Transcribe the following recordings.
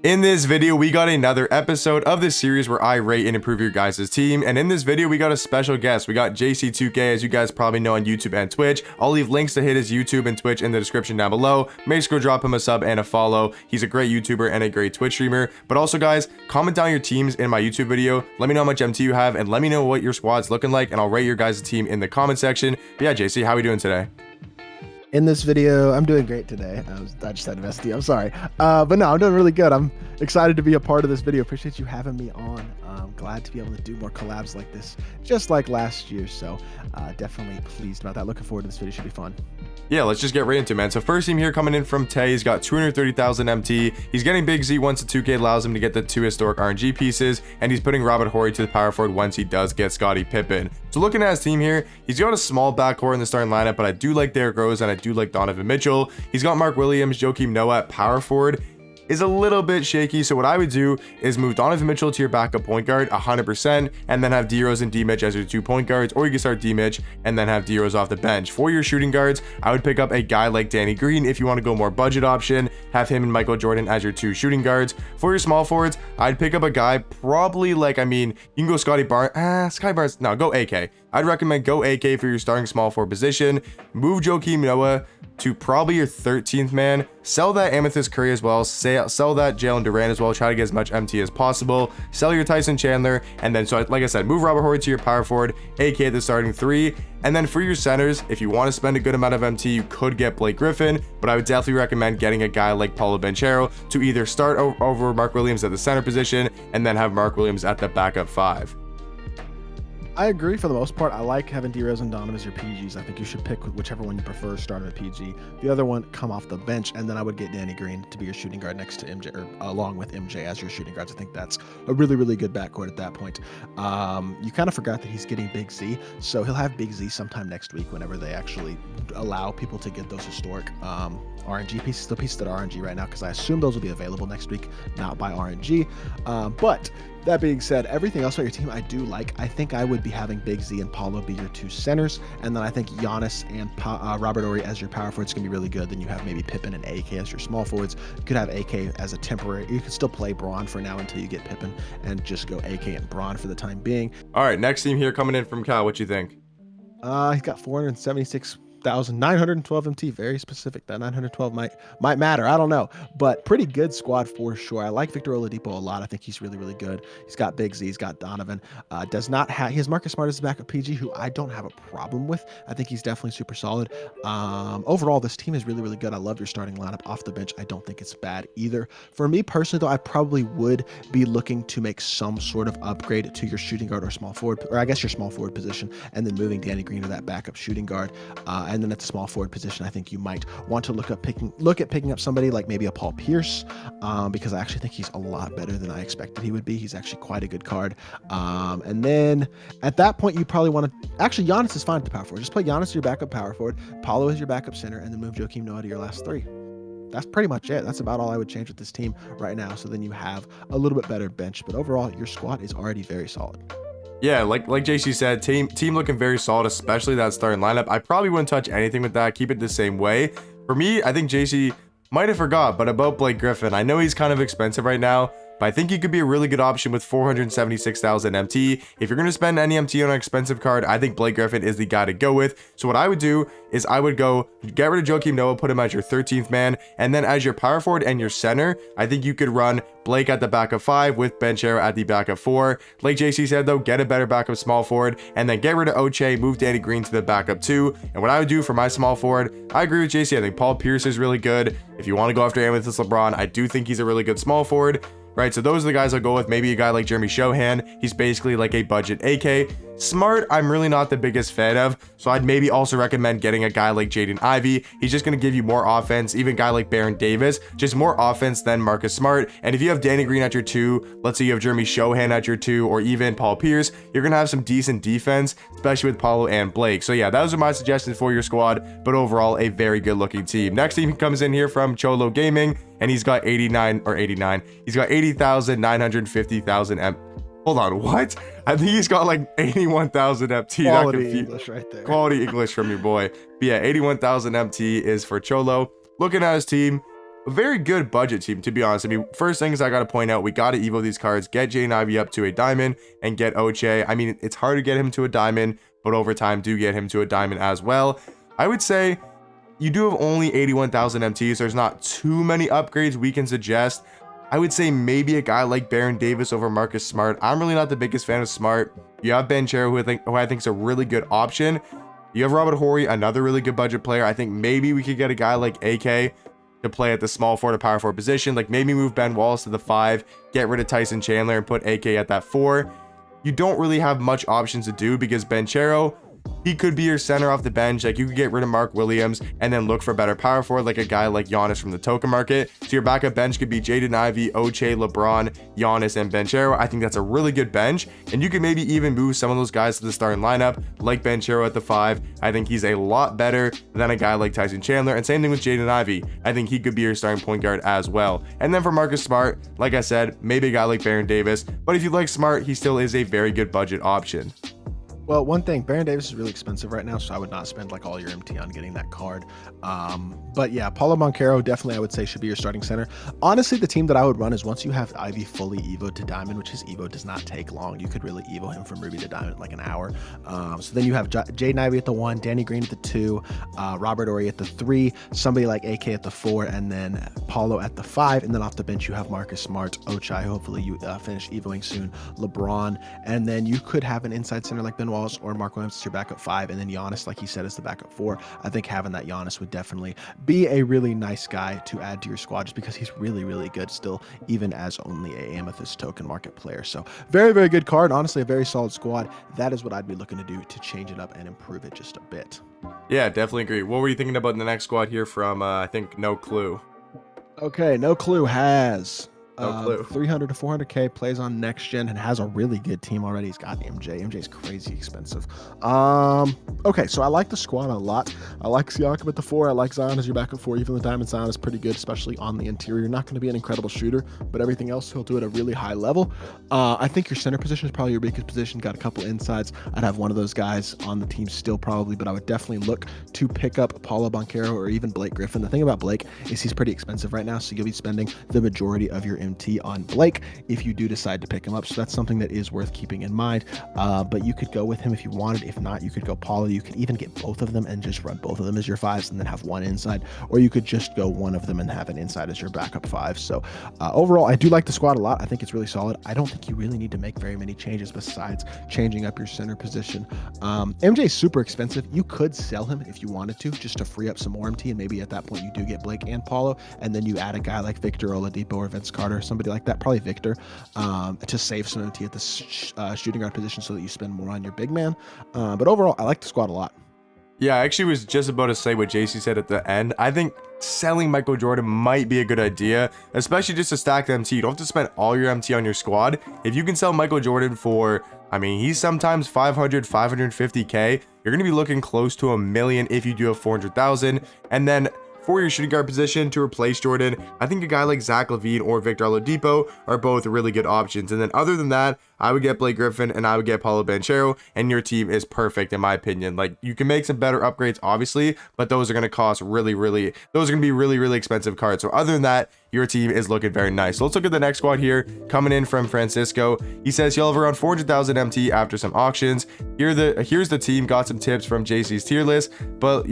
In this video, we got another episode of this series where I rate and improve your guys' team. And in this video, we got a special guest. We got JC2K, as you guys probably know on YouTube and Twitch. I'll leave links to his YouTube and Twitch in the description down below. Make sure to drop him a sub and a follow. He's a great YouTuber and a great Twitch streamer. But also, guys, comment down your teams in my YouTube video. Let me know how much MT you have and let me know what your squad's looking like. And I'll rate your guys' team in the comment section. But yeah, JC, how are we doing today? In this video, I'm doing great today. I just had MSD, I'm sorry. But no, I'm doing really good. I'm excited to be a part of this video. Appreciate you having me on. I'm glad to be able to do more collabs like this, just like last year. So definitely pleased about that. Looking forward to this video. Should be fun. Yeah, let's just get right into it, man. So first team here coming in from Tay. He's got 230,000 MT. He's getting Big Z once the 2K allows him to get the 2 historic RNG pieces, and he's putting Robert Horry to the power forward once he does get Scottie Pippen. So looking at his team here, he's got a small backcourt in the starting lineup, but I do like Derrick Rose and I do like Donovan Mitchell. He's got Mark Williams, Joakim Noah at power forward. Is a little bit shaky, so what I would do is move Donovan Mitchell to your backup point guard 100%, and then have D-Rose and D-Mitch as your 2 point guards, or you can start D-Mitch and then have D-Rose off the bench. For your shooting guards, I would pick up a guy like Danny Green if you want to go more budget option, have him and Michael Jordan as your 2 shooting guards. For your small forwards, I'd pick up a guy probably like, you can go Scottie Barnes, no, go AK. I'd recommend go AK for your starting small forward position, move Joakim Noah to probably your 13th man, sell that Amethyst Curry as well, sell that Jalen Durant as well, try to get as much MT as possible, sell your Tyson Chandler, and then, so like I said, move Robert Horry to your power forward, AK at the starting 3, and then for your centers, if you want to spend a good amount of MT, you could get Blake Griffin, but I would definitely recommend getting a guy like Paulo Banchero to either start over Mark Williams at the center position, and then have Mark Williams at the backup 5. I agree for the most part. I like having D-Rose and Donovan as your PGs. I think you should pick whichever one you prefer, start with PG. The other one, come off the bench, and then I would get Danny Green to be your shooting guard next to MJ, or along with MJ as your shooting guards. I think that's a really, really good backcourt at that point. You kind of forgot that he's getting Big Z, so he'll have Big Z sometime next week whenever they actually allow people to get those historic RNG pieces, the pieces that are RNG right now, because I assume those will be available next week, not by RNG. But that being said, everything else about your team I do like. I think I would be having Big Z and Paulo be your 2 centers, and then I think Giannis and Robert Horry as your power forwards can be really good. Then you have maybe Pippen and AK as your small forwards. You could have AK as a temporary. You could still play Braun for now until you get Pippen, and just go AK and Braun for the time being. All right, next team here coming in from Cal. What you think? He's got 476,912 MT, very specific. That 912 might matter, I don't know, but pretty good squad for sure. I like Victor Oladipo a lot. I think he's really, really good. He's got Big Z, he's got Donovan. He has Marcus Smart as his backup PG, who I don't have a problem with. I think he's definitely super solid. Overall, this team is really, really good. I love your starting lineup off the bench. I don't think it's bad either. For me personally, though, I probably would be looking to make some sort of upgrade to your shooting guard or small forward, or I guess your small forward position, and then moving Danny Green to that backup shooting guard. And then at the small forward position, I think you might want to look at picking up somebody like maybe a Paul Pierce, because I actually think he's a lot better than I expected he would be. He's actually quite a good card. And then at that point, you probably want to actually, Giannis is fine at the power forward. Just play Giannis as your backup power forward, Paulo as your backup center, and then move Joakim Noah to your last 3. That's pretty much it. That's about all I would change with this team right now. So then you have a little bit better bench, but overall, your squad is already very solid. Yeah, like JC said, team looking very solid, especially that starting lineup. I probably wouldn't touch anything with that. Keep it the same way. For me, I think JC might have forgot, but about Blake Griffin, I know he's kind of expensive right now, but I think he could be a really good option with 476,000 MT. If you're going to spend any MT on an expensive card, I think Blake Griffin is the guy to go with. So what I would do is I would go get rid of Joakim Noah, put him as your 13th man, and then as your power forward and your center, I think you could run Blake at the backup 5 with Banchero at the backup 4. Like JC said though, get a better backup small forward, and then get rid of Oche, move Danny Green to the backup 2. And what I would do for my small forward, I agree with JC. I think Paul Pierce is really good. If you want to go after Amethyst LeBron, I do think he's a really good small forward. Right, so those are the guys I'll go with. Maybe a guy like Jeremy Shohan. He's basically like a budget AK. Smart, I'm really not the biggest fan of, so I'd maybe also recommend getting a guy like Jaden Ivey. He's just going to give you more offense. Even a guy like Baron Davis, just more offense than Marcus Smart. And if you have Danny Green at your 2, let's say you have Jeremy Shohan at your 2, or even Paul Pierce, you're going to have some decent defense, especially with Paulo and Blake. So yeah, those are my suggestions for your squad, but overall, a very good looking team. Next team comes in here from Cholo Gaming, and he's got 89. He's got 80,950,000 Hold on, what? I think he's got like 81,000 MT. Quality English right there. Quality English from your boy. But yeah, 81,000 MT is for Cholo. Looking at his team, a very good budget team, to be honest. I mean, first things I got to point out, we got to evo these cards, get Jaden Ivey up to a diamond, and get Oche. I mean, it's hard to get him to a diamond, but over time, do get him to a diamond as well. I would say you do have only 81,000 MTs. There's not too many upgrades we can suggest. I would say maybe a guy like Baron Davis over Marcus Smart. I'm really not the biggest fan of Smart. You have Banchero, who I think is a really good option. You have Robert Horry, another really good budget player. I think maybe we could get a guy like AK to play at the small forward to power forward position. Like maybe move Ben Wallace to the 5, get rid of Tyson Chandler and put AK at that 4. You don't really have much options to do because Banchero, he could be your center off the bench. Like you could get rid of Mark Williams and then look for a better power forward, like a guy like Giannis from the token market. So your backup bench could be Jaden Ivey, Oche, LeBron, Giannis, and Banchero. I think that's a really good bench. And you could maybe even move some of those guys to the starting lineup, like Banchero at the 5. I think he's a lot better than a guy like Tyson Chandler. And same thing with Jaden Ivey. I think he could be your starting point guard as well. And then for Marcus Smart, like I said, maybe a guy like Baron Davis. But if you like Smart, he still is a very good budget option. Well, one thing, Baron Davis is really expensive right now, so I would not spend like all your MT on getting that card. But yeah, Paulo Banchero definitely I would say should be your starting center. Honestly, the team that I would run is once you have Ivy fully evoed to diamond, which his evo does not take long. You could really evo him from ruby to diamond in like an hour. So then you have Jaden Ivey at the 1, Danny Green at the 2, Robert Horry at the 3, somebody like AK at the 4, and then Paulo at the 5. And then off the bench you have Marcus Smart, Ochai. Hopefully you finish evoing soon, LeBron, and then you could have an inside center like Ben Wallace or Mark Williams as your backup 5, and then Giannis, like he said, is the backup 4. I think having that Giannis would definitely be a really nice guy to add to your squad just because he's really, really good still, even as only a Amethyst token market player. So very, very good card. Honestly, a very solid squad. That is what I'd be looking to do to change it up and improve it just a bit. Yeah, definitely agree. What were you thinking about in the next squad here from, I think, No Clue? Okay, No Clue has... No clue. 300 to 400k, plays on next gen and has a really good team already. He's got MJ. MJ's crazy expensive. Okay, so I like the squad a lot. I like Siakam at the 4. I like Zion as your backup 4. Even the Diamond Zion is pretty good, especially on the interior. Not going to be an incredible shooter, but everything else he'll do at a really high level. I think your center position is probably your weakest position. Got a couple insides. I'd have one of those guys on the team still probably, but I would definitely look to pick up Paulo Banchero or even Blake Griffin. The thing about Blake is he's pretty expensive right now, so you'll be spending the majority of your MT on Blake if you do decide to pick him up. So that's something that is worth keeping in mind. But you could go with him if you wanted. If not, you could go Paulo. You could even get both of them and just run both of them as your 5s and then have one inside, or you could just go one of them and have an inside as your backup 5. So overall, I do like the squad a lot. I think it's really solid. I don't think you really need to make very many changes besides changing up your center position. MJ is super expensive. You could sell him if you wanted to, just to free up some more MT, and maybe at that point you do get Blake and Paulo, and then you add a guy like Victor Oladipo or Vince Carter, somebody like that, probably Victor, to save some MT at the shooting guard position so that you spend more on your big man. But overall, I like the squad a lot. Yeah, I actually was just about to say what JC said at the end. I think selling Michael Jordan might be a good idea, especially just to stack the MT. You don't have to spend all your MT on your squad. If you can sell Michael Jordan for, I mean, he's sometimes 500, 550k. You're going to be looking close to $1 million if you do have 400,000. And then for your shooting guard position to replace Jordan, I think a guy like Zach LaVine or Victor Oladipo are both really good options. And then other than that, I would get Blake Griffin and I would get Paulo Banchero, and your team is perfect in my opinion. Like, you can make some better upgrades obviously, but those are going to cost those are going to be really expensive cards. So other than that, your team is looking very nice. So let's look at the next squad here, coming in from Francisco. He says he'll have around 400,000 MT after some auctions. Here's the team. Got some tips from JC's tier list, but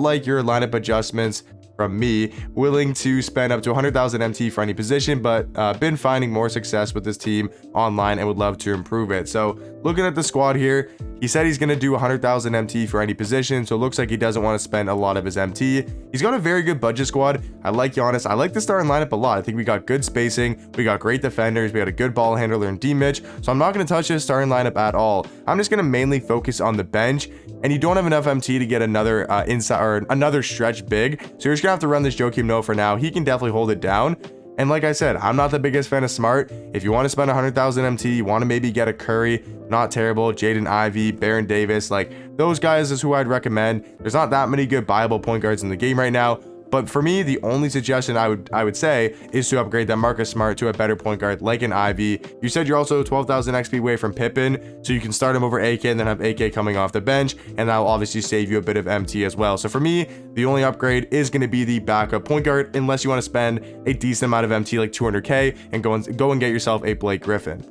like your lineup adjustments from me, willing to spend up to 100,000 MT for any position, but been finding more success with this team online and would love to improve it. So looking at the squad here, he said he's going to do 100,000 MT for any position, so it looks like he doesn't want to spend a lot of his MT. He's got a very good budget squad. I like Giannis. I like the starting lineup a lot. I think we got good spacing, we got great defenders, we got a good ball handler in D Mitch, so I'm not going to touch his starting lineup at all. I'm just going to mainly focus on the bench, and you don't have enough MT to get another inside or another stretch big, so you're just gonna have to run this Joakim Noah for now. He can definitely hold it down. And like I said, I'm not the biggest fan of Smart. If you want to spend 100,000 MT, you want to maybe get a Curry, not terrible, Jaden Ivey, Baron Davis, like those guys is who I'd recommend. There's not that many good viable point guards in the game right now. But for me, the only suggestion I would say is to upgrade that Marcus Smart to a better point guard like an Ivy. You said you're also 12,000 XP away from Pippen, so you can start him over AK and then have AK coming off the bench, and that will obviously save you a bit of MT as well. So for me, the only upgrade is going to be the backup point guard, unless you want to spend a decent amount of MT like 200k and go and get yourself a Blake Griffin.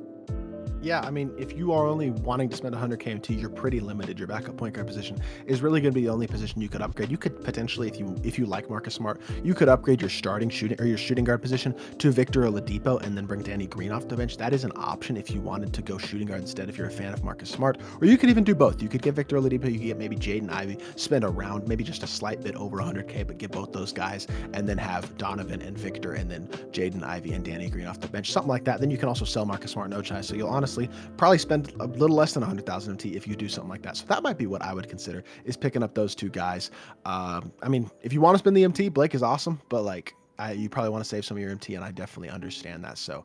Yeah, I mean, if you are only wanting to spend 100k MT, you're pretty limited. Your backup point guard position is really going to be the only position you could upgrade. You could potentially, if you like Marcus Smart, you could upgrade your shooting guard position to Victor Oladipo and then bring Danny Green off the bench. That is an option if you wanted to go shooting guard instead, if you're a fan of Marcus Smart. Or you could even do both. You could get Victor Oladipo, you could get maybe Jaden Ivey, spend around maybe just a slight bit over 100k, but get both those guys, and then have Donovan and Victor, and then Jaden Ivey and Danny Green off the bench, something like that. Then you can also sell Marcus Smart no chai. So you'll honestly probably spend a little less than 100,000 MT if you do something like that. So that might be what I would consider, is picking up those two guys. I mean, if you want to spend the MT, Blake is awesome, but like you probably want to save some of your MT, and I definitely understand that. So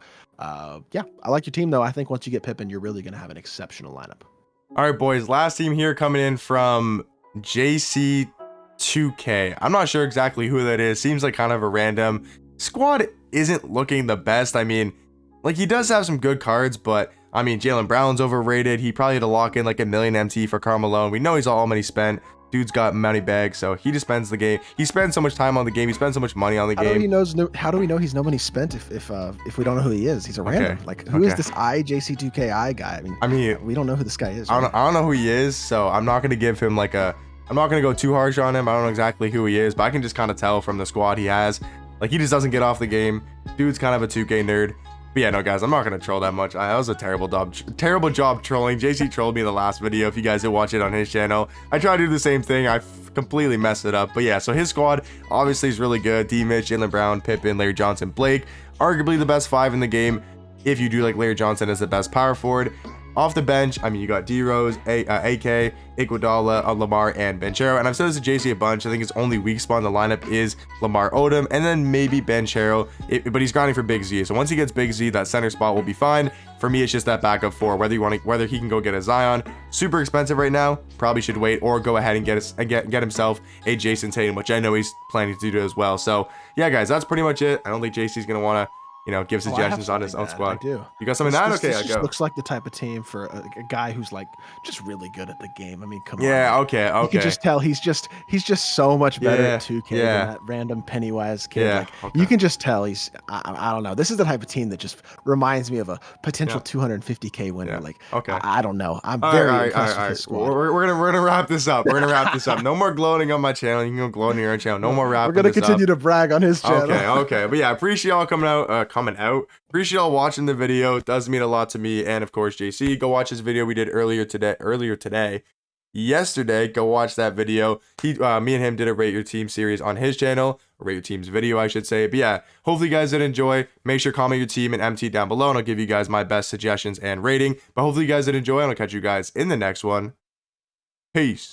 yeah, I like your team though. I think once you get Pippen, you're really going to have an exceptional lineup. All right, boys, last team here coming in from JC2K. I'm not sure exactly who that is. Seems like kind of a random squad. Isn't looking the best. I mean, like, he does have some good cards, but I mean, Jaylen Brown's overrated. He probably had to lock in like a million MT for Karl Malone. We know he's all money spent. Dude's got money bags, so he just spends the game. He spends so much time on the game. He spends so much money on the game. How do we know he's no money spent if we don't know who he is? He's a random. Like, who is this JC2KI guy? I mean, we don't know who this guy is. Right? I don't know who he is, so I'm not gonna give him like a. I'm not gonna go too harsh on him. I don't know exactly who he is, but I can just kind of tell from the squad he has. Like, he just doesn't get off the game. Dude's kind of a 2K nerd. But yeah, no, guys, I'm not going to troll that much. That was a terrible job trolling. JC trolled me in the last video. If you guys did watch it on his channel, I tried to do the same thing. I completely messed it up. But yeah, so his squad obviously is really good. D-Mitch, Jaylen Brown, Pippen, Larry Johnson, Blake. Arguably the best 5 in the game if you do like Larry Johnson as the best power forward. Off the bench, I mean, you got D-Rose, AK, Iguodala, Lamar, and Banchero. And I've said this to JC a bunch. I think his only weak spot in the lineup is Lamar Odom, and then maybe Banchero, but he's grinding for Big Z. So once he gets Big Z, that center spot will be fine. For me, it's just that backup 4. Whether he can go get a Zion, super expensive right now, probably should wait, or go ahead and get himself a Jason Tatum, which I know he's planning to do as well. So yeah, guys, that's pretty much it. I don't think JC's gonna want to, you know, give suggestions on his own squad. I do. You got something that? Okay, this I go. Looks like the type of team for a guy who's like just really good at the game. I mean, come on. Yeah, okay. You can just tell he's just so much better at 2K than that random Pennywise kid. Yeah, like, you can just tell he's I don't know. This is the type of team that just reminds me of a potential 250K winner. Like, I don't know. I'm very impressed with his squad. We're gonna wrap this up. We're gonna wrap this up. No more gloating on my channel. You can go gloat on your own channel. No more wrapping. We're gonna continue to brag on his channel. Okay. But yeah, I appreciate y'all coming out. Appreciate y'all watching the video. It does mean a lot to me, and of course JC. Go watch his video we did yesterday. Go watch that video. Me and him did a Rate Your Team series on his channel, or Rate Your Team's video, I should say. But yeah, hopefully you guys did enjoy. Make sure to comment your team and MT down below, and I'll give you guys my best suggestions and rating. But hopefully you guys did enjoy, and I'll catch you guys in the next one. Peace.